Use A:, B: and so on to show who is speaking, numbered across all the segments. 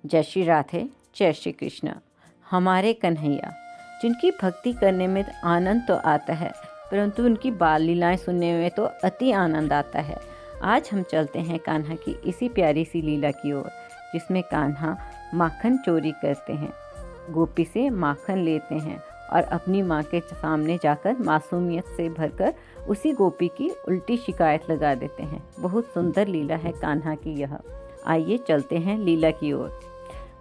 A: जय श्री राधे, जय श्री कृष्ण। हमारे कन्हैया, जिनकी भक्ति करने में आनंद तो आता है, परंतु उनकी बाल लीलाएं सुनने में तो अति आनंद आता है। आज हम चलते हैं कान्हा की इसी प्यारी सी लीला की ओर, जिसमें कान्हा माखन चोरी करते हैं, गोपी से माखन लेते हैं और अपनी माँ के सामने जाकर मासूमियत से भरकर उसी गोपी की उल्टी शिकायत लगा देते हैं। बहुत सुंदर लीला है कान्हा की यह। आइए चलते हैं लीला की ओर।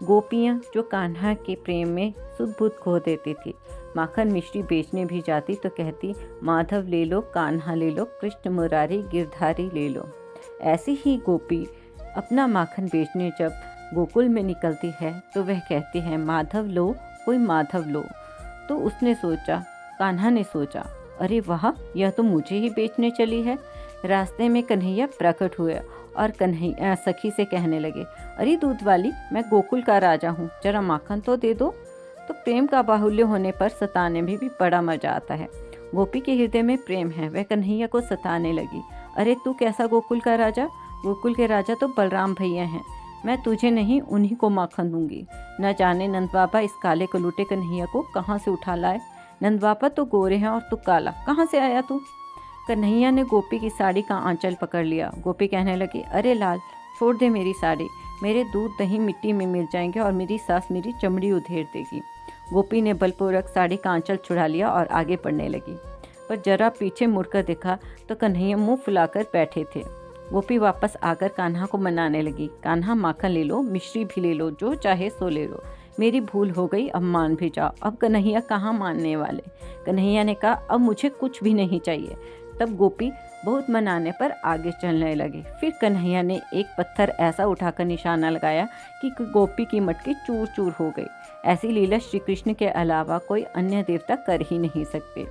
A: गोपियाँ जो कान्हा के प्रेम में सुध बुध खो देती थी, माखन मिश्री बेचने भी जाती तो कहती, माधव ले लो, कान्हा ले लो, कृष्ण मुरारी गिरधारी ले लो। ऐसी ही गोपी अपना माखन बेचने जब गोकुल में निकलती है तो वह कहती है, माधव लो, कोई माधव लो। तो उसने सोचा, कान्हा ने सोचा, अरे वाह, यह तो मुझे ही बेचने चली है। रास्ते में कन्हैया प्रकट हुए और कन्हैया सखी से कहने लगे, अरे दूध वाली, मैं गोकुल का राजा हूँ, जरा माखन तो दे दो। तो प्रेम का बाहुल्य होने पर सताने में भी बड़ा मजा आता है। गोपी के हृदय में प्रेम है, वह कन्हैया को सताने लगी। अरे तू कैसा गोकुल का राजा? गोकुल के राजा तो बलराम भैया हैं, मैं तुझे नहीं उन्हीं को माखन दूंगी। न जाने नंद बाबा इस काले कलूटे कन्हैया को कहाँ से उठा लाए। नंद बाबा तो गोरे हैं और तू काला, कहाँ से आया तू? कन्हैया ने गोपी की साड़ी का आंचल पकड़ लिया। गोपी कहने लगी, अरे लाल, छोड़ दे मेरी साड़ी, मेरे दूध दही मिट्टी में मिल जाएंगे और मेरी सास मेरी चमड़ी उधेड़ देगी। गोपी ने बलपूर्वक साड़ी का आंचल छुड़ा लिया और आगे बढ़ने लगी, पर जरा पीछे मुड़कर देखा तो कन्हैया मुंह फुलाकर बैठे थे। गोपी वापस आकर कान्हा को मनाने लगी, कान्हा माखन ले लो, मिश्री भी ले लो, जो चाहे सो ले लो, मेरी भूल हो गई, अब मान भी जाओ। अब कन्हैया कहाँ मानने वाले। कन्हैया ने कहा, अब मुझे कुछ भी नहीं चाहिए। तब गोपी बहुत मनाने पर आगे चलने लगी। फिर कन्हैया ने एक पत्थर ऐसा उठाकर निशाना लगाया कि गोपी की मटकी चूर चूर हो गई। ऐसी लीला श्री कृष्ण के अलावा कोई अन्य देवता कर ही नहीं सकते।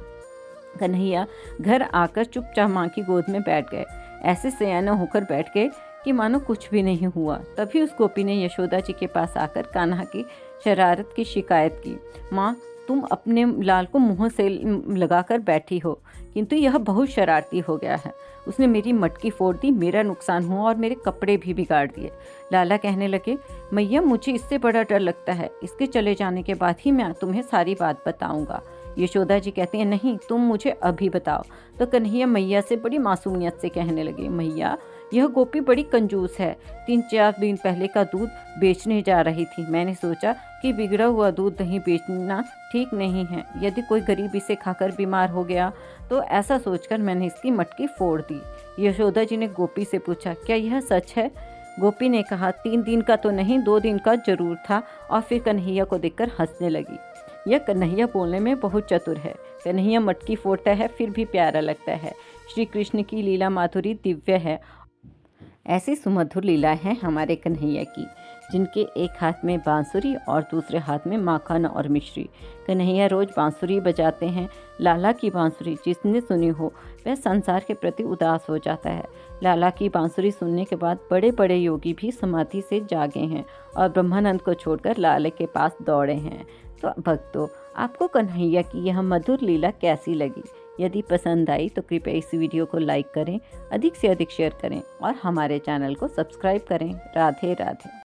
A: कन्हैया घर आकर चुपचाप माँ की गोद में बैठ गए, ऐसे सयाना होकर बैठ गए कि मानो कुछ भी नहीं हुआ। तभी उस गोपी ने यशोदा जी के पास आकर कान्हा की शरारत की शिकायत की। माँ, तुम अपने लाल को मुंह से लगाकर बैठी हो, किंतु यह बहुत शरारती हो गया है। उसने मेरी मटकी फोड़ दी, मेरा नुकसान हुआ और मेरे कपड़े भी बिगाड़ दिए। लाला कहने लगे, मैया मुझे इससे बड़ा डर लगता है, इसके चले जाने के बाद ही मैं तुम्हें सारी बात बताऊंगा। यशोदा जी कहती हैं, नहीं, तुम मुझे अभी बताओ। तो कन्हैया मैया से बड़ी मासूमियत से कहने लगे, मैया, यह गोपी बड़ी कंजूस है। 3-4 दिन पहले का दूध बेचने जा रही थी। मैंने सोचा कि बिगड़ा हुआ दूध दही बेचना ठीक नहीं है, यदि कोई गरीब इसे खाकर बीमार हो गया तो ऐसा सोचकर मैंने इसकी मटकी फोड़ दी। यशोदा जी ने गोपी से पूछा, क्या यह सच है? गोपी ने कहा, 3 दिन का तो नहीं, 2 दिन का जरूर था। और फिर कन्हैया को देखकर हंसने लगी। यह कन्हैया बोलने में बहुत चतुर है। कन्हैया मटकी फोड़ता है फिर भी प्यारा लगता है। श्री कृष्ण की लीला माधुरी दिव्य है। ऐसी सुमधुर लीला है हमारे कन्हैया की, जिनके एक हाथ में बांसुरी और दूसरे हाथ में माखन और मिश्री। कन्हैया रोज बांसुरी बजाते हैं। लाला की बांसुरी जिसने सुनी हो वह संसार के प्रति उदास हो जाता है। लाला की बांसुरी सुनने के बाद बड़े बड़े योगी भी समाधि से जागे हैं और ब्रह्मानंद को छोड़कर लाले के पास दौड़े हैं। तो भक्तों, आपको कन्हैया की यह मधुर लीला कैसी लगी? यदि पसंद आई तो कृपया इस वीडियो को लाइक करें, अधिक से अधिक शेयर करें और हमारे चैनल को सब्सक्राइब करें। राधे राधे।